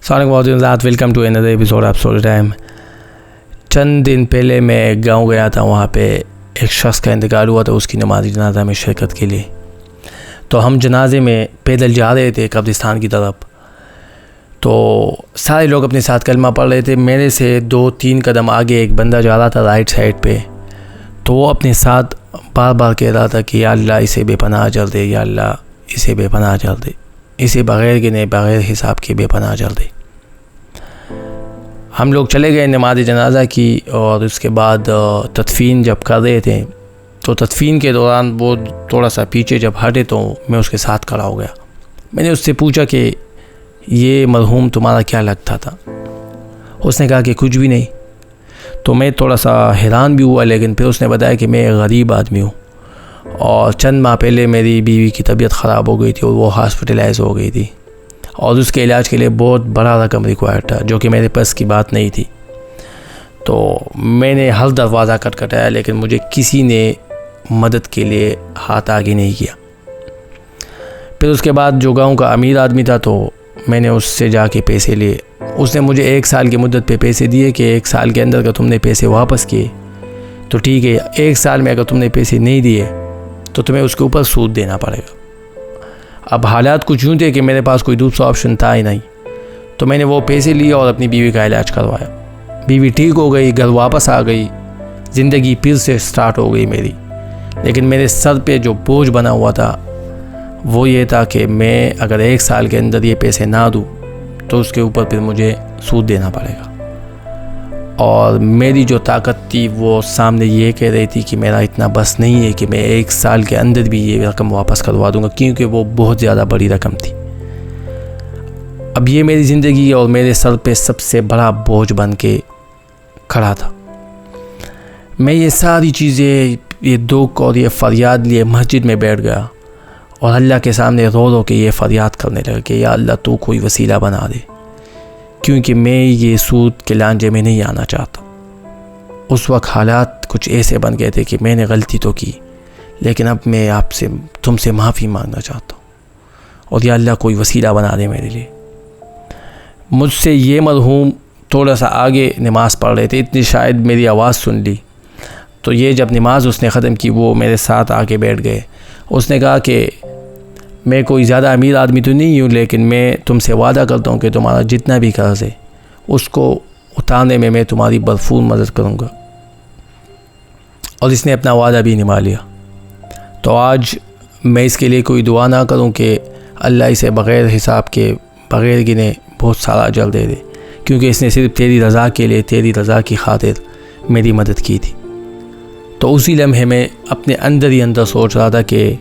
السلام علیکم، welcome to another episode of story time. چند دن پہلے میں ایک گاؤں گیا تھا، وہاں پہ ایک شخص کا انتقال ہوا تھا، اس کی نماز جنازہ میں شرکت کے لیے۔ تو ہم جنازے میں پیدل جا رہے تھے قبرستان کی طرف، تو سارے لوگ اپنے ساتھ کلمہ پڑھ رہے تھے۔ میرے سے 2-3 قدم آگے ایک بندہ جا رہا تھا رائٹ سائڈ پہ، تو وہ اپنے ساتھ بار بار کہہ رہا تھا کہ یا اللہ اسے بے پناہ اجر دے، یا اللہ اسے بے پناہ اجر دے، اسے بغیر گنے بغیر حساب کے بے پناہ اجر دے۔ ہم لوگ چلے گئے نماز جنازہ کی، اور اس کے بعد تدفین جب کر رہے تھے تو تدفین کے دوران وہ تھوڑا سا پیچھے جب ہٹے تو میں اس کے ساتھ کھڑا ہو گیا۔ میں نے اس سے پوچھا کہ یہ مرحوم تمہارا کیا لگتا تھا؟ اس نے کہا کہ کچھ بھی نہیں۔ تو میں تھوڑا سا حیران بھی ہوا، لیکن پھر اس نے بتایا کہ میں ایک غریب آدمی ہوں، اور چند ماہ پہلے میری بیوی کی طبیعت خراب ہو گئی تھی اور وہ ہاسپٹلائز ہو گئی تھی، اور اس کے علاج کے لیے بہت بڑا رقم ریکوائرڈ تھا، جو کہ میرے پاس کی بات نہیں تھی۔ تو میں نے ہر دروازہ کھٹکھٹایا، لیکن مجھے کسی نے مدد کے لیے ہاتھ آگے نہیں کیا۔ پھر اس کے بعد جو گاؤں کا امیر آدمی تھا، تو میں نے اس سے جا کے پیسے لیے۔ اس نے مجھے 1 سال کی مدت پہ پیسے دیے کہ 1 سال کے اندر اگر تم نے پیسے واپس کیے تو ٹھیک ہے، 1 سال میں اگر تم نے پیسے نہیں دیے تو تمہیں اس کے اوپر سود دینا پڑے گا۔ اب حالات کچھ یوں تھے کہ میرے پاس کوئی دوسرا آپشن تھا ہی نہیں، تو میں نے وہ پیسے لیے اور اپنی بیوی کا علاج کروایا۔ بیوی ٹھیک ہو گئی، گھر واپس آ گئی، زندگی پھر سے سٹارٹ ہو گئی میری۔ لیکن میرے سر پہ جو بوجھ بنا ہوا تھا وہ یہ تھا کہ میں اگر 1 سال کے اندر یہ پیسے نہ دوں تو اس کے اوپر پھر مجھے سود دینا پڑے گا۔ اور میری جو طاقت تھی وہ سامنے یہ کہہ رہی تھی کہ میرا اتنا بس نہیں ہے کہ میں 1 سال کے اندر بھی یہ رقم واپس کروا دوں گا، کیونکہ وہ بہت زیادہ بڑی رقم تھی۔ اب یہ میری زندگی اور میرے سر پہ سب سے بڑا بوجھ بن کے کھڑا تھا۔ میں یہ ساری چیزیں، یہ دکھ اور یہ فریاد لیے مسجد میں بیٹھ گیا، اور اللہ کے سامنے رو رو کے یہ فریاد کرنے لگا کہ یا اللہ تو کوئی وسیلہ بنا دے، کیونکہ میں یہ سود کے لانجے میں نہیں آنا چاہتا۔ اس وقت حالات کچھ ایسے بن گئے تھے کہ میں نے غلطی تو کی، لیکن اب میں تم سے معافی مانگنا چاہتا ہوں، اور یا اللہ کوئی وسیلہ بنا دے میرے لیے۔ مجھ سے یہ مرحوم تھوڑا سا آگے نماز پڑھ رہے تھے، اتنی شاید میری آواز سن لی، تو یہ جب نماز اس نے ختم کی وہ میرے ساتھ آ کے بیٹھ گئے۔ اس نے کہا کہ میں کوئی زیادہ امیر آدمی تو نہیں ہوں، لیکن میں تم سے وعدہ کرتا ہوں کہ تمہارا جتنا بھی قرض ہے اس کو اتارنے میں تمہاری بھرپور مدد کروں گا، اور اس نے اپنا وعدہ بھی نبھا لیا۔ تو آج میں اس کے لیے کوئی دعا نہ کروں کہ اللہ اسے بغیر حساب کے بغیر گنے بہت سارا اجر دے دے، کیونکہ اس نے صرف تیری رضا کے لیے، تیری رضا کی خاطر میری مدد کی تھی۔ تو اسی لمحے میں اپنے اندر ہی اندر سوچ رہا تھا کہ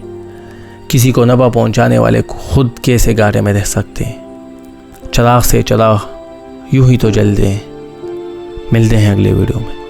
کسی کو نفع پہنچانے والے خود کیسے گاڑے میں رہ سکتے ہیں۔ چراغ سے چراغ یوں ہی تو جلتے ہیں۔ ملتے ہیں اگلے ویڈیو میں۔